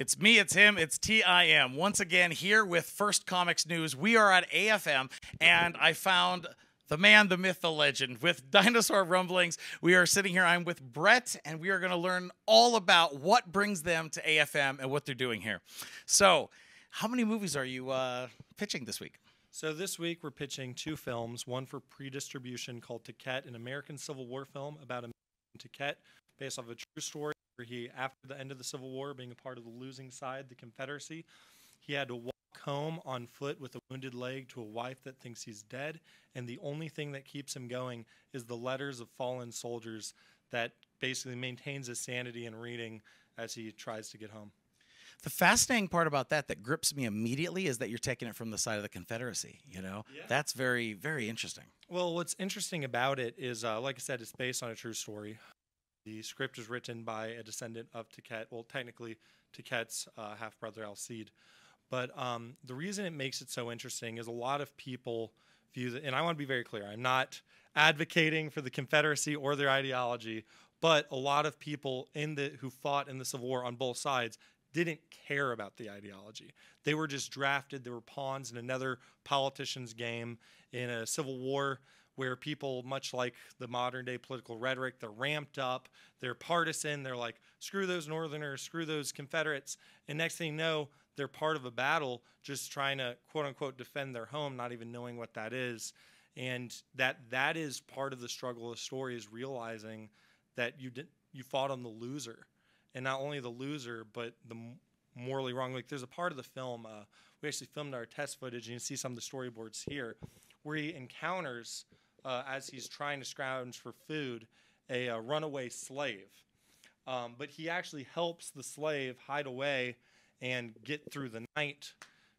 It's me, it's him, it's TIM. Once again, here with First Comics News. We are at AFM, and I found the man, the myth, the legend with Dinosaur Rumblings. We are sitting here. I'm with Brett, and we are going to learn all about what brings them to AFM and what they're doing here. So, how many movies are you pitching this week? So this week we're pitching two films, one for pre-distribution called Ticket, an American Civil War film about a man named Ticket, based off a true story where he, after the end of the Civil War, being a part of the losing side, the Confederacy, he had to walk home on foot with a wounded leg to a wife that thinks he's dead, and the only thing that keeps him going is the letters of fallen soldiers that basically maintains his sanity in reading as he tries to get home. The fascinating part about that grips me immediately is that you're taking it from the side of the Confederacy, you know? Yeah. That's very, very interesting. Well, what's interesting about it is, like I said, it's based on a true story. The script is written by a descendant of Ticket, well, technically Ticket's half-brother Alcide. But the reason it makes it so interesting is a lot of people view that, and I want to be very clear, I'm not advocating for the Confederacy or their ideology, but a lot of people who fought in the Civil War on both sides didn't care about the ideology. They were just drafted. They were pawns in another politician's game in a civil war where people, much like the modern day political rhetoric, they're ramped up, they're partisan, they're like, screw those Northerners, screw those Confederates. And next thing you know, they're part of a battle just trying to, quote unquote, defend their home, not even knowing what that is. And that is part of the struggle of the story, is realizing that you fought on the loser. And not only the loser, but the morally wrong. Like, there's a part of the film, we actually filmed our test footage, and you can see some of the storyboards here, where he encounters, as he's trying to scrounge for food, a runaway slave. But he actually helps the slave hide away and get through the night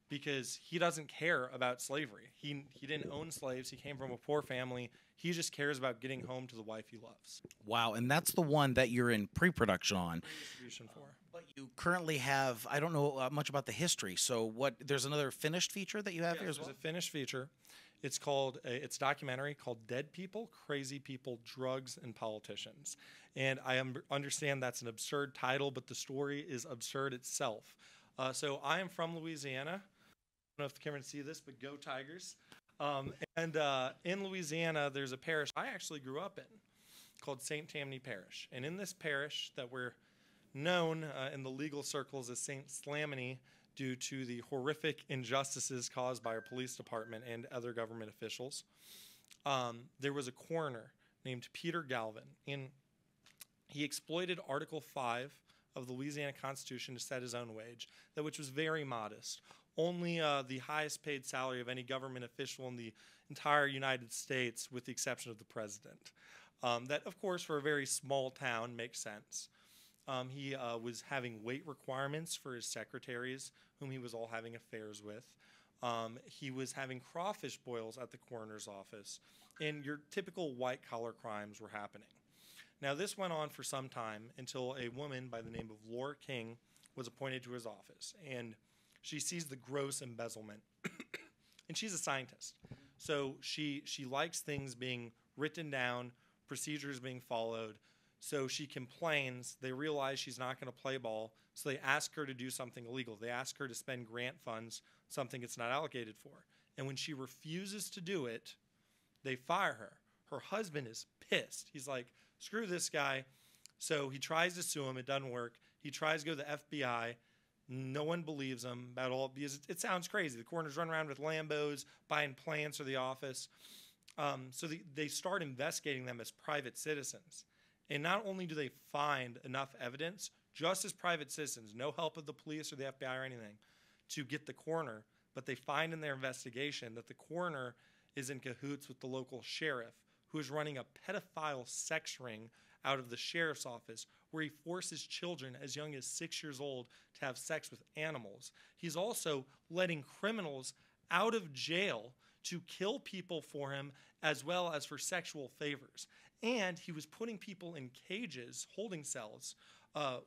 because he doesn't care about slavery. He didn't own slaves. He came from a poor family. He just cares about getting home to the wife he loves. Wow, and that's the one that you're in pre-production on. Pre-distribution for. But you currently have, I don't know much about the history, so there's another finished feature that you have here as well? There's a finished feature. It's called, it's a documentary called Dead People, Crazy People, Drugs, and Politicians. And I understand that's an absurd title, but the story is absurd itself. So I am from Louisiana. I don't know if the camera can see this, but go Tigers. In Louisiana, there's a parish I actually grew up in called St. Tammany Parish. And in this parish that we're known in the legal circles as St. Slamony due to the horrific injustices caused by our police department and other government officials, there was a coroner named Peter Galvin. And he exploited Article 5 of the Louisiana Constitution to set his own wage, which was very modest. Only the highest paid salary of any government official in the entire United States, with the exception of the president. That, of course, for a very small town makes sense. He was having weight requirements for his secretaries, whom he was all having affairs with. He was having crawfish boils at the coroner's office, and your typical white-collar crimes were happening. Now, this went on for some time until a woman by the name of Laura King was appointed to his office, and she sees the gross embezzlement, and she's a scientist. So she likes things being written down, procedures being followed. So she complains. They realize she's not going to play ball, so they ask her to do something illegal. They ask her to spend grant funds, something it's not allocated for. And when she refuses to do it, they fire her. Her husband is pissed. He's like, screw this guy. So he tries to sue him. It doesn't work. He tries to go to the FBI. No one believes him at all because it sounds crazy. The coroners run around with Lambos, buying plants for the office. So they start investigating them as private citizens. And not only do they find enough evidence, just as private citizens, no help of the police or the FBI or anything, to get the coroner, but they find in their investigation that the coroner is in cahoots with the local sheriff, who is running a pedophile sex ring out of the sheriff's office, where he forces children as young as 6 years old to have sex with animals. He's also letting criminals out of jail to kill people for him, as well as for sexual favors. And he was putting people in cages, holding cells,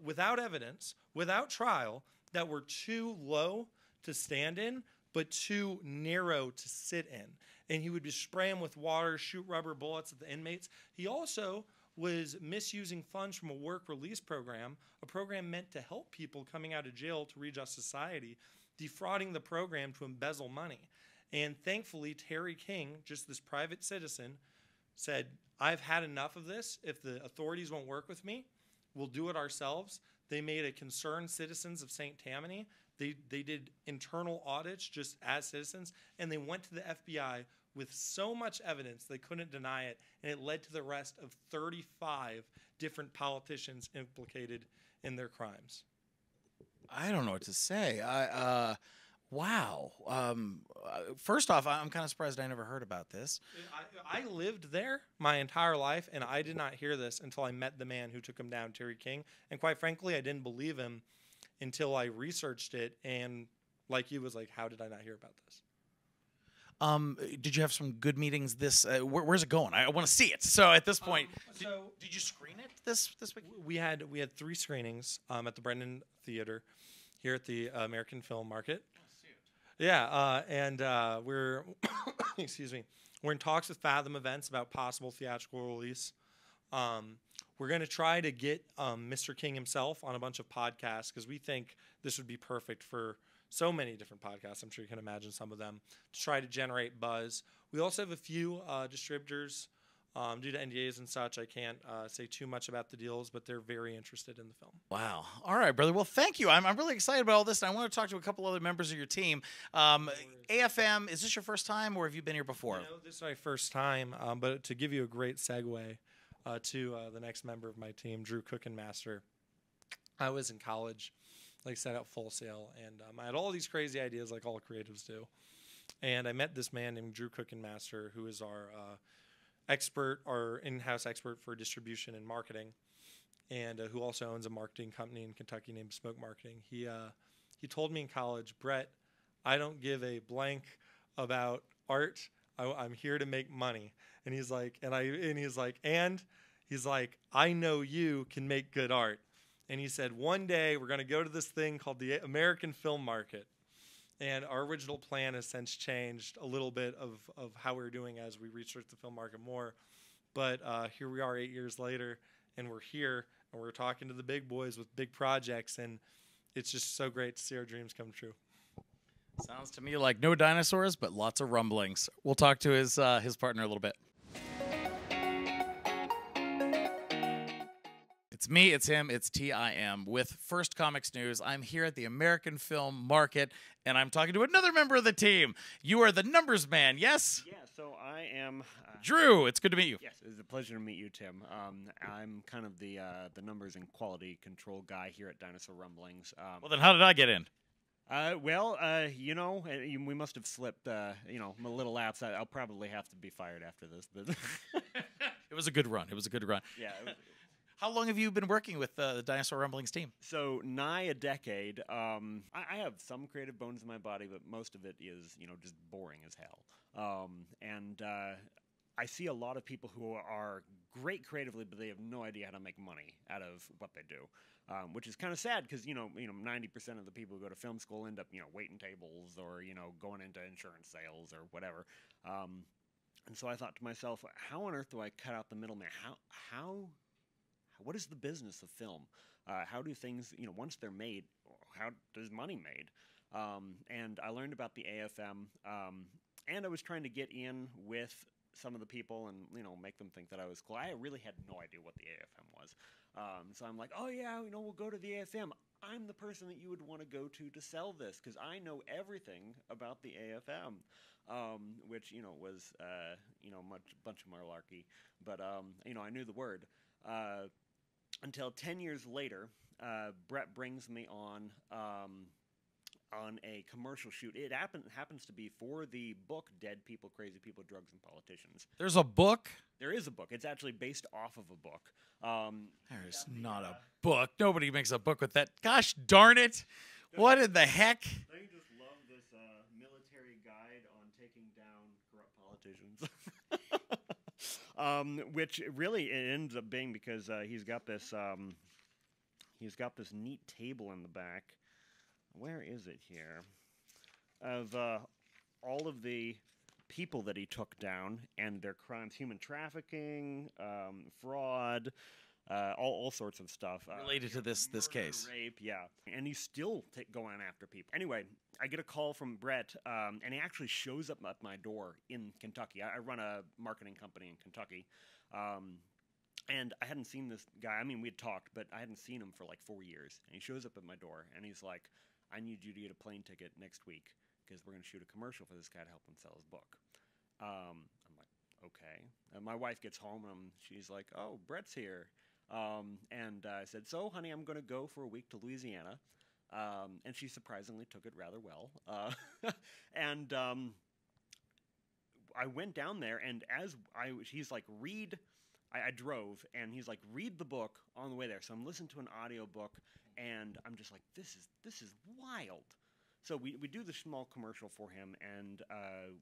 without evidence, without trial, that were too low to stand in, but too narrow to sit in. And he would just spray them with water, shoot rubber bullets at the inmates. He also was misusing funds from a work release program, a program meant to help people coming out of jail to readjust society, defrauding the program to embezzle money. And thankfully, Terry King, just this private citizen, said, I've had enough of this. If the authorities won't work with me, we'll do it ourselves. They made a concerned citizens of St. Tammany. They did internal audits just as citizens, and they went to the FBI with so much evidence they couldn't deny it, and it led to the arrest of 35 different politicians implicated in their crimes. I don't know what to say. Wow. First off, I'm kind of surprised I never heard about this. I lived there my entire life, and I did not hear this until I met the man who took him down, Terry King. And quite frankly, I didn't believe him until I researched it, and like you was like, how did I not hear about this? Did you have some good meetings this where's it going? I want to see it. So at this point, did you screen it this week? We had 3 screenings at the Brendan Theater here at the American Film Market. Yeah, and we're excuse me, we're in talks with Fathom Events about possible theatrical release. We're going to try to get Mr. King himself on a bunch of podcasts because we think this would be perfect for so many different podcasts. I'm sure you can imagine some of them to try to generate buzz. We also have a few distributors. Due to NDAs and such, I can't say too much about the deals, but they're very interested in the film. Wow. All right, brother. Well, thank you. I'm really excited about all this, and I want to talk to a couple other members of your team. AFM, is this your first time, or have you been here before? No, this is my first time, but to give you a great segue to the next member of my team, Drew Cookenmaster. I was in college, like I said, at Full Sail, and I had all these crazy ideas like all creatives do. And I met this man named Drew Cookenmaster, who is our expert, our in-house expert for distribution and marketing, and who also owns a marketing company in Kentucky named Smoke Marketing. He told me in college, Brett, I don't give a blank about art. I'm here to make money. And he's like, I know you can make good art. And he said, one day we're going to go to this thing called the American Film Market. And our original plan has since changed a little bit of how we're doing as we research the film market more. But here we are 8 years later, and we're here, and we're talking to the big boys with big projects, and it's just so great to see our dreams come true. Sounds to me like no dinosaurs, but lots of rumblings. We'll talk to his partner a little bit. It's me, it's him, it's TIM with First Comics News. I'm here at the American Film Market, and I'm talking to another member of the team. You are the numbers man, yes? Yeah, so I am... Drew, it's good to meet you. Yes, it's a pleasure to meet you, Tim. I'm kind of the numbers and quality control guy here at Dinosaur Rumblings. Well, then how did I get in? We must have slipped, a little lapse. I'll probably have to be fired after this. But It was a good run. Yeah. How long have you been working with the Dinosaur Rumblings team? So nigh a decade. I have some creative bones in my body, but most of it is, just boring as hell. I see a lot of people who are great creatively, but they have no idea how to make money out of what they do, which is kind of sad because 90% of the people who go to film school end up waiting tables or going into insurance sales or whatever. And so I thought to myself, how on earth do I cut out the middleman? What is the business of film? How do things, once they're made, how does money made? And I learned about the AFM, and I was trying to get in with some of the people and, make them think that I was cool. I really had no idea what the AFM was. So I'm like, oh yeah, we'll go to the AFM. I'm the person that you would want to go to sell this because I know everything about the AFM, which, was, bunch of malarkey. But, I knew the word. Until 10 years later, Brett brings me on a commercial shoot. It happens to be for the book Dead People, Crazy People, Drugs, and Politicians. There's a book? There is a book. It's actually based off of a book. There's not a book. Nobody makes a book with that. Gosh darn it. What in the heck? Don't you just love this military guide on taking down corrupt politicians? Which really it ends up being because he's got this neat table in the back. Where is it here? Of all of the people that he took down and their crimes: human trafficking, fraud, all sorts of stuff Related to this murder, case. rape, yeah. And he's still going after people. Anyway, I get a call from Brett, and he actually shows up at my door in Kentucky. I run a marketing company in Kentucky, and I hadn't seen this guy. I mean, we had talked, but I hadn't seen him for like 4 years. And he shows up at my door, and he's like, "I need you to get a plane ticket next week because we're going to shoot a commercial for this guy to help him sell his book." I'm like, "Okay." And my wife gets home, and she's like, "Oh, Brett's here." And I said, "So, honey, I'm going to go for a week to Louisiana." And she surprisingly took it rather well. And I went down there, and he's like, "Read." I drove, and he's like, "Read the book on the way there." So I'm listening to an audiobook, and I'm just like, this is wild. So we do the small commercial for him, and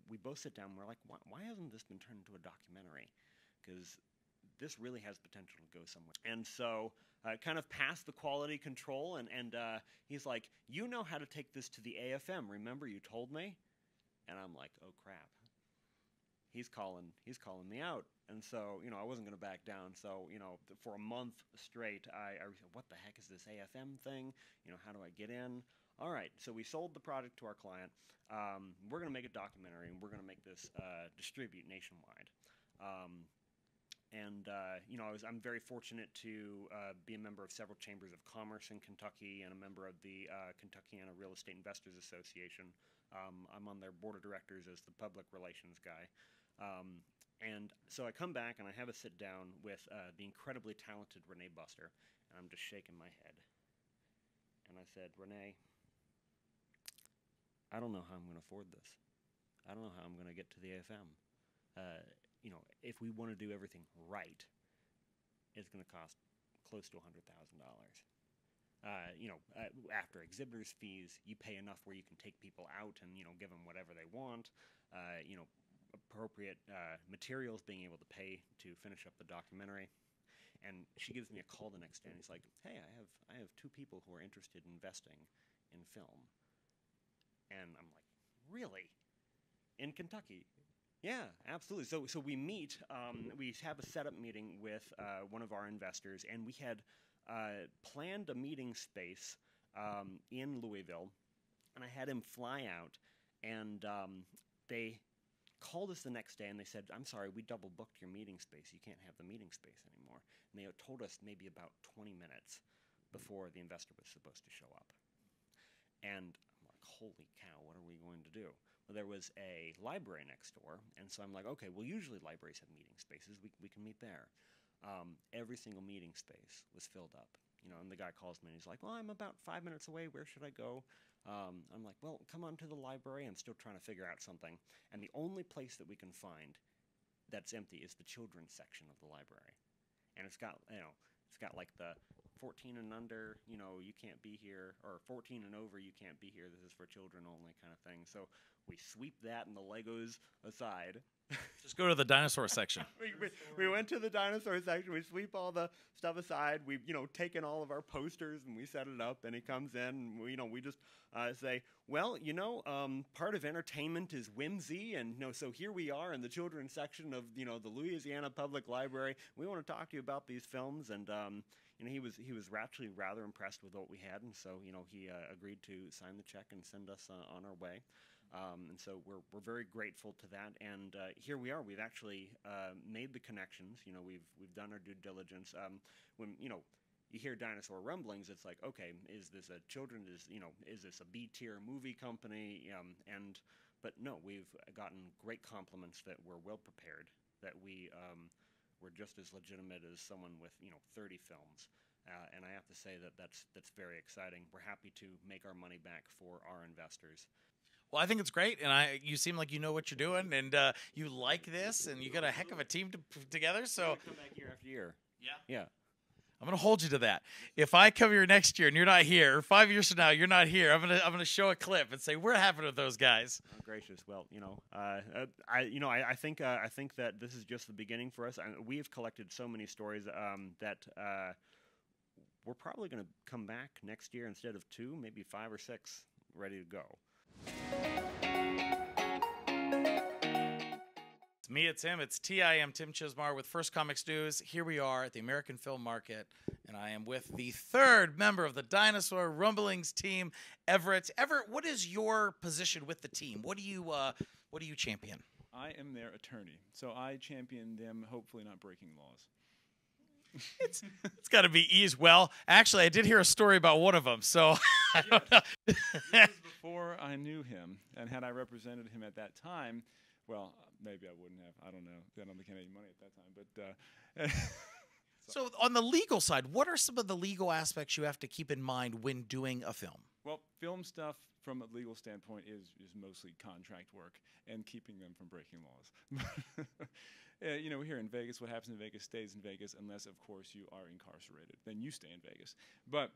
we both sit down, and we're like, why hasn't this been turned into a documentary? Because this really has potential to go somewhere. And so kind of passed the quality control, and he's like, "You know how to take this to the AFM. Remember you told me?" And I'm like, "Oh, crap. He's calling me out." And so, I wasn't going to back down. So, for a month straight, I said, "What the heck is this AFM thing? How do I get in?" All right, so we sold the product to our client. We're going to make a documentary, and we're going to make this distribute nationwide. I'm very fortunate to be a member of several chambers of commerce in Kentucky and a member of the Kentuckiana Real Estate Investors Association. I'm on their board of directors as the public relations guy. And so I come back and I have a sit down with the incredibly talented Renee Buster, and I'm just shaking my head. And I said, "Renee, I don't know how I'm going to afford this. I don't know how I'm going to get to the AFM. If we want to do everything right, it's going to cost close to $100,000. After exhibitors' fees, you pay enough where you can take people out and, give them whatever they want. Appropriate materials, being able to pay to finish up the documentary." And she gives me a call the next day, and he's like, "Hey, I have 2 people who are interested in investing in film." And I'm like, "Really? In Kentucky?" "Yeah, absolutely." So we meet. We have a setup meeting with one of our investors, and we had planned a meeting space in Louisville, and I had him fly out, and they called us the next day, and they said, "I'm sorry, we double booked your meeting space. You can't have the meeting space anymore." And they had told us maybe about 20 minutes before the investor was supposed to show up. And I'm like, "Holy cow, what are we going to do?" Well, there was a library next door, and so I'm like, "Okay, well, usually libraries have meeting spaces. We can meet there." Every single meeting space was filled up. And the guy calls me, and he's like, "Well, I'm about 5 minutes away. Where should I go?" I'm like, "Well, come on to the library." I'm still trying to figure out something. And the only place that we can find that's empty is the children's section of the library. And it's got like the 14 and under, you can't be here, or 14 and over, you can't be here. This is for children only kind of thing. So we sweep that and the Legos aside. Just go to the dinosaur section. We went to the dinosaur section. We sweep all the stuff aside. We've taken all of our posters and we set it up. And he comes in. And we just say, "Well, part of entertainment is whimsy, and so here we are in the children's section of the Louisiana Public Library. We want to talk to you about these films." And he was actually rather impressed with what we had, and so he agreed to sign the check and send us on our way. And so we're very grateful to that, and here we are. We've actually made the connections. We've done our due diligence. When you hear Dinosaur Rumblings, it's like, okay, is this a children? Is this a B-tier movie company? But no, we've gotten great compliments that we're well prepared, that we're just as legitimate as someone with 30 films. And I have to say that's very exciting. We're happy to make our money back for our investors. Well, I think it's great, and you seem like you know what you're doing, and you like this, and you got a heck of a team together. So come back year after year. Yeah. I'm gonna hold you to that. If I come here next year and you're not here, or 5 years from now you're not here, I'm gonna show a clip and say, "What happened with those guys?" Oh, gracious. Well, I think that this is just the beginning for us. We have collected so many stories that we're probably going to come back next year instead of 2, maybe 5 or 6, ready to go. Me, it's him. It's TIM, Tim Chizmar with First Comics News. Here we are at the American Film Market, and I am with the third member of the Dinosaur Rumblings team, Everett. Everett, what is your position with the team? What do you champion? I am their attorney, so I champion them hopefully not breaking laws. It's got to be easy. Well, actually, I did hear a story about one of them, so I don't know. This was before I knew him, and had I represented him at that time, well, maybe I wouldn't have. I don't know. I don't think I had any money at that time. But So on the legal side, what are some of the legal aspects you have to keep in mind when doing a film? well, film stuff from a legal standpoint is mostly contract work and keeping them from breaking laws. You know, here in Vegas, what happens in Vegas stays in Vegas unless, of course, you are incarcerated. Then you stay in Vegas. But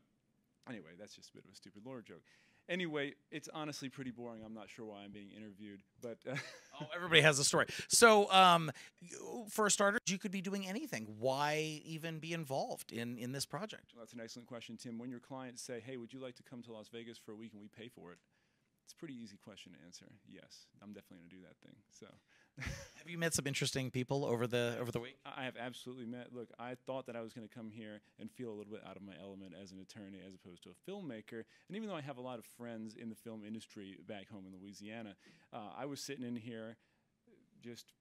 anyway, that's just a bit of a stupid lawyer joke. Anyway, it's honestly pretty boring. I'm not sure why I'm being interviewed, but Oh, everybody has a story. So, for a starter, you could be doing anything. Why even be involved in this project? well, that's an excellent question, Tim. When your clients say, "Hey, would you like to come to Las Vegas for a week and we pay for it?" It's a pretty easy question to answer. Yes, I'm definitely going to do that thing. So. Have you met some interesting people over the week? I have absolutely met. Look, I thought that I was going to come here and feel a little bit out of my element as an attorney as opposed to a filmmaker. And even though I have a lot of friends in the film industry back home in Louisiana, I was sitting in here just.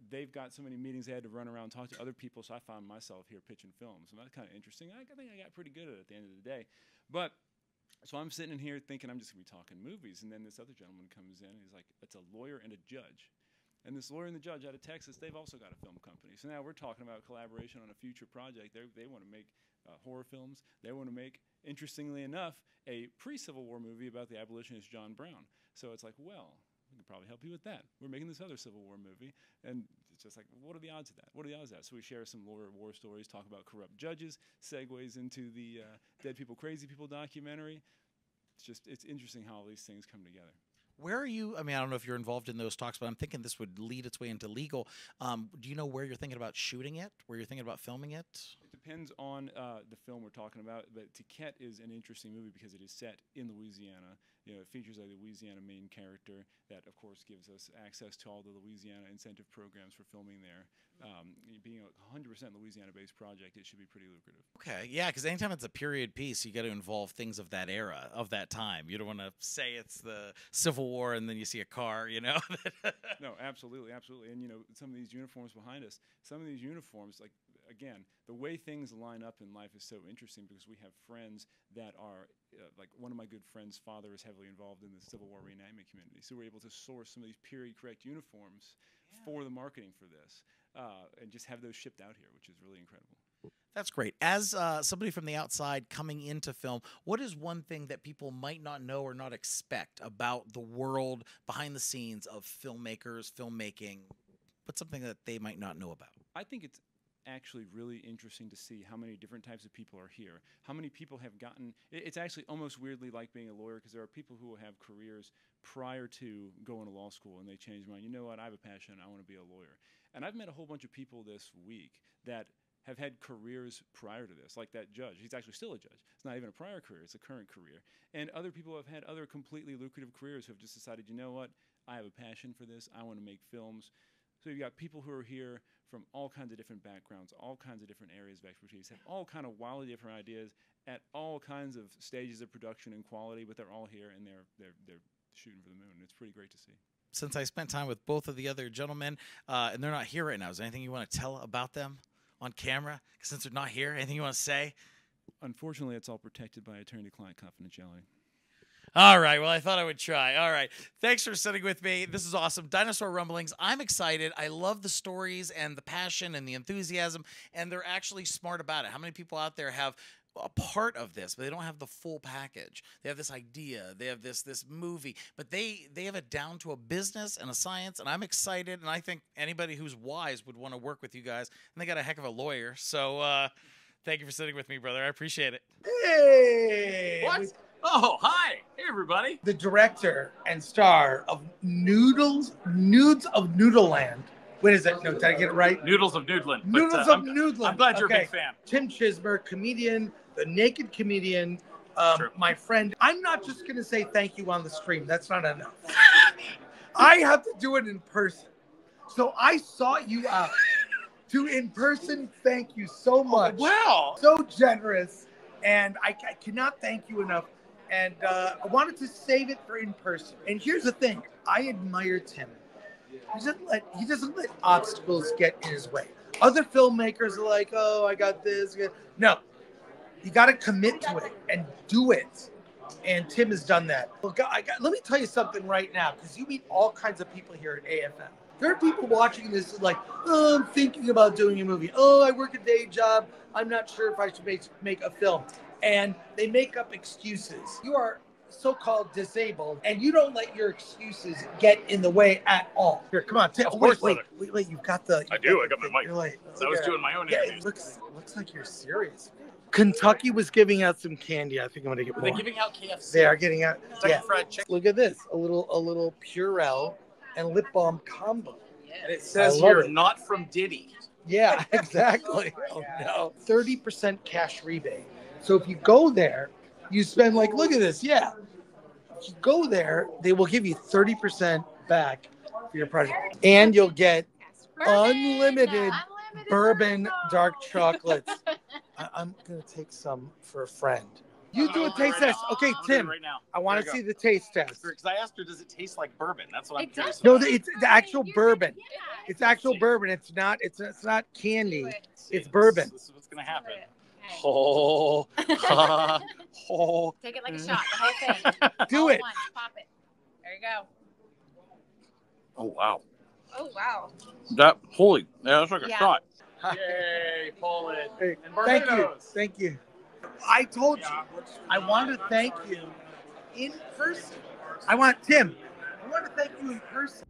They've got so many meetings they had to run around and talk to other people, so I found myself here pitching films. And that's kind of interesting. I think I got pretty good at it at the end of the day. But so I'm sitting in here thinking I'm just going to be talking movies. And then this other gentleman comes in and he's like, it's a lawyer and a judge. And this lawyer and the judge out of Texas, they've also got a film company. So now we're talking about collaboration on a future project. They want to make horror films. They want to make, interestingly enough, a pre-Civil War movie about the abolitionist John Brown. So it's like, well, we can probably help you with that. We're making this other Civil War movie. And it's just like, what are the odds of that? What are the odds of that? So we share some lawyer war stories, talk about corrupt judges, segues into the Dead People, Crazy People documentary. It's interesting how all these things come together. Where are you? I mean, I don't know if you're involved in those talks, but I'm thinking this would lead its way into legal. Do you know where you're thinking about shooting it? Where you're thinking about filming it? It depends on the film we're talking about, but Ticket is an interesting movie because it is set in Louisiana. You know, it features a Louisiana main character that, of course, gives us access to all the Louisiana incentive programs for filming there. Being a 100% Louisiana-based project, it should be pretty lucrative. Okay, yeah, because anytime it's a period piece, you got to involve things of that era, of that time. You don't want to say it's the Civil War and then you see a car, you know? No, absolutely, absolutely. And, you know, some of these uniforms behind us, some of these uniforms, like, again, the way things line up in life is so interesting because we have friends that are, like one of my good friends' father is heavily involved in the Civil War reenactment community. So we're able to source some of these period-correct uniforms for the marketing for this and just have those shipped out here, which is really incredible. That's great. As somebody from the outside coming into film, what is one thing that people might not know or not expect about the world behind the scenes of filmmakers, filmmaking? What's something that they might not know about? I think it's actually really interesting to see how many different types of people are here. How many people have gotten, it's actually almost weirdly like being a lawyer because there are people who have careers prior to going to law school and they change their mind. You know what, I have a passion, I want to be a lawyer. And I've met a whole bunch of people this week that have had careers prior to this, like that judge. He's actually still a judge. It's not even a prior career, it's a current career. And other people have had other completely lucrative careers who have just decided, you know what, I have a passion for this, I want to make films. So you've got people who are here from all kinds of different backgrounds, all kinds of different areas of expertise, have all kind of wildly different ideas at all kinds of stages of production and quality, but they're all here and they're shooting for the moon. It's pretty great to see. Since I spent time with both of the other gentlemen, and they're not here right now, is there anything you want to tell about them on camera? Since they're not here, anything you want to say? Unfortunately, it's all protected by attorney-client confidentiality. All right. Well, I thought I would try. All right. Thanks for sitting with me. This is awesome. Dinosaur Rumblings. I'm excited. I love the stories and the passion and the enthusiasm, and they're actually smart about it. How many people out there have a part of this, but they don't have the full package? They have this idea. They have this movie, but they have it down to a business and a science, and I'm excited, and I think anybody who's wise would want to work with you guys, and they got a heck of a lawyer. So thank you for sitting with me, brother. I appreciate it. Hey! What? Oh, hi. Hey, everybody. The director and star of Nudes of Noodleland. What is it? No, did I get it right? Noodles of Noodland. Noodles of Noodland. I'm glad you're a big fan. Tim Chizmar, comedian, the naked comedian, my friend. I'm not just going to say thank you on the stream. That's not enough. I have to do it in person. So I sought you out to in person thank you so much. Wow. So generous. And I cannot thank you enough. And I wanted to save it for in person. And here's the thing. I admire Tim. He doesn't let obstacles get in his way. Other filmmakers are like, oh, I got this. No, you got to commit to it and do it. And Tim has done that. Well, let me tell you something right now, because you meet all kinds of people here at AFM. There are people watching this like, oh, I'm thinking about doing a movie. Oh, I work a day job. I'm not sure if I should make a film. And they make up excuses. You are so-called disabled, and you don't let your excuses get in the way at all. Here, come on, Tim. Of course, Wait. You've got the. I do. I got my mic. You're late. I was doing my own Yeah, interview. it looks like you're serious. Kentucky was giving out some candy. I think I'm gonna get Are more. they giving out KFC? They are getting out. Kentucky Fried Chicken. Look at this. A little Purell and lip balm combo. And it says I love here, it. not from Diddy. Yeah, exactly. Oh no. 30% cash rebate. So if you go there, you spend like, look at this. Yeah. If you go there, they will give you 30% back for your project. And you'll get unlimited bourbon dark chocolates. I'm going to take some for a friend. You do a taste test. Okay, Tim, Right now. I want to see the taste test. Because I asked her, does it taste like bourbon? That's what I'm It curious does. No, about. it's the actual bourbon. Yeah. It's actual bourbon. It's not candy. Do it. It's bourbon. This is what's going to happen. Okay. Oh, oh. Take it like a shot, the whole thing. Do All it. at once. Pop it. There you go. Oh wow. Oh, wow. That's like a Yeah. shot. Yay, Poland. Hey, And thank you. Barbados. Thank you. I told you. I wanted to thank you in person. I want to thank you in person.